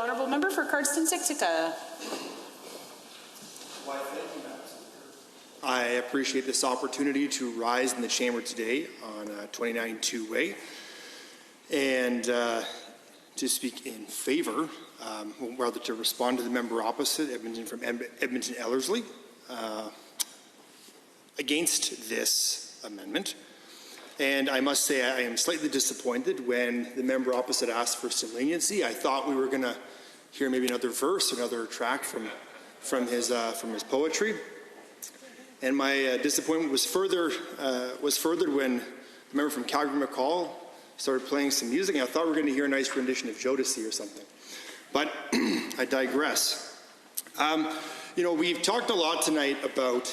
Honourable Member for Cardston-Siksika. Why, thank you, Madam Speaker. I appreciate this opportunity to rise in the chamber today on 29-2 Way and to speak in favor, rather to respond to the member opposite, Edmonton from Edmonton Ellerslie, against this amendment. And I must say I am slightly disappointed when the member opposite asked for some leniency. I thought we were going to hear maybe another verse, another track from his poetry. And my disappointment was furthered when the member from Calgary-McCall started playing some music. And I thought we were going to hear a nice rendition of Jodeci or something. But I digress. We've talked a lot tonight about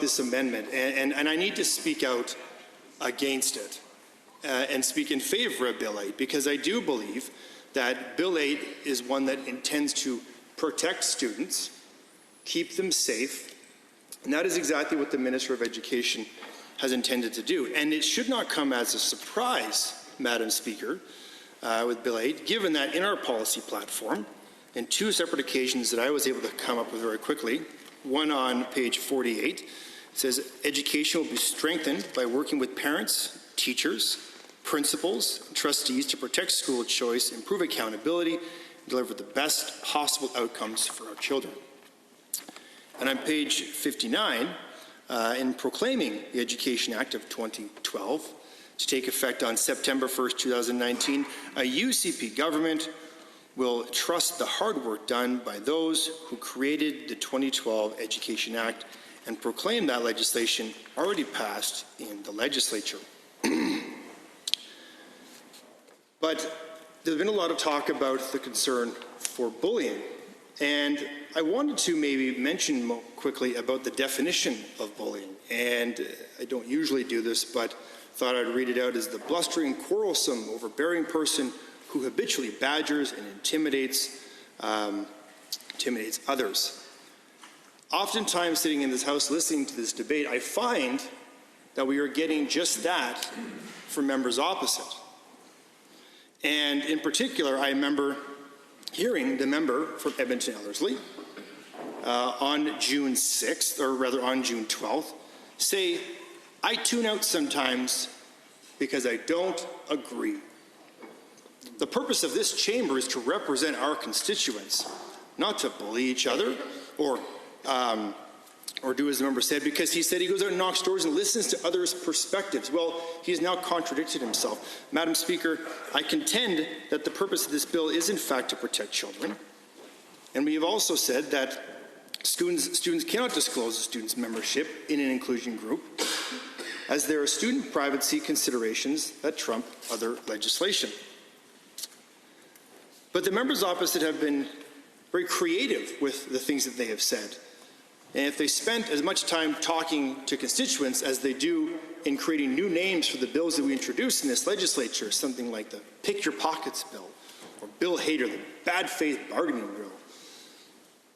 this amendment, and I need to speak out against it and speak in favor of Bill 8, because I do believe that Bill 8 is one that intends to protect students, keep them safe, and that is exactly what the Minister of Education has intended to do. And it should not come as a surprise, Madam Speaker, with Bill 8, given that in our policy platform, in two separate occasions that I was able to come up with very quickly, one on page 48, it says, education will be strengthened by working with parents, teachers, principals, and trustees to protect school choice, improve accountability, and deliver the best possible outcomes for our children. And on page 59, in proclaiming the Education Act of 2012 to take effect on September 1st, 2019, a UCP government will trust the hard work done by those who created the 2012 Education Act and proclaim that legislation already passed in the legislature. But there's been a lot of talk about the concern for bullying, and I wanted to maybe mention quickly about the definition of bullying. And I don't usually do this, but thought I'd read it out as the blustering, quarrelsome, overbearing person who habitually badgers and intimidates others. Oftentimes sitting in this house listening to this debate, I find that we are getting just that from members opposite. And in particular, I remember hearing the member from Edmonton Ellerslie on June 6th, or rather on June 12th, say, I tune out sometimes because I don't agree. The purpose of this chamber is to represent our constituents, not to bully each other or do as the member said, because he said he goes out and knocks doors and listens to others' perspectives. Well, he's now contradicted himself. Madam Speaker, I contend that the purpose of this bill is in fact to protect children. And we have also said that students cannot disclose a student's membership in an inclusion group, as there are student privacy considerations that trump other legislation. But the members opposite have been very creative with the things that they have said. And if they spent as much time talking to constituents as they do in creating new names for the bills that we introduce in this legislature, something like the Pick Your Pockets bill, or Bill Hader, the Bad Faith Bargaining bill,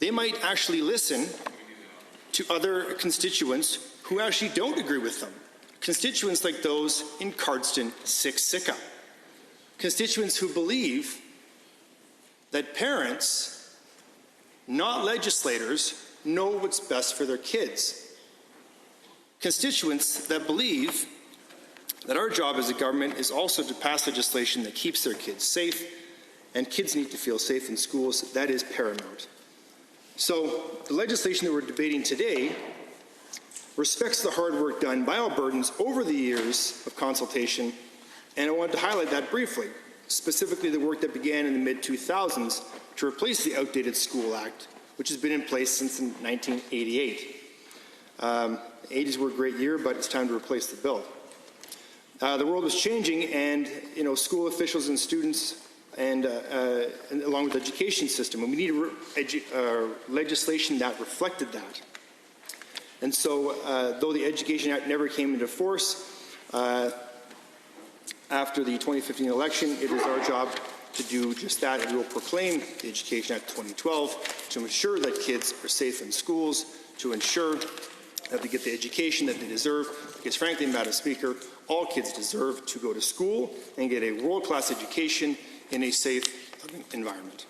they might actually listen to other constituents who actually don't agree with them. Constituents like those in Cardston-Siksika. Constituents who believe that parents, not legislators, know what's best for their kids. Constituents that believe that our job as a government is also to pass legislation that keeps their kids safe, and kids need to feel safe in schools. That is paramount. So the legislation that we're debating today respects the hard work done by Albertans over the years of consultation, and I wanted to highlight that briefly, specifically the work that began in the mid-2000s to replace the outdated School Act, which has been in place since 1988. The 80s were a great year, but it's time to replace the bill. The world was changing, and school officials and students, and along with the education system, and we needed legislation that reflected that. And so, though the Education Act never came into force, after the 2015 election, it is our job to do just that, and we will proclaim the Education Act 2012 to ensure that kids are safe in schools, to ensure that they get the education that they deserve, because frankly, Madam Speaker, all kids deserve to go to school and get a world-class education in a safe environment.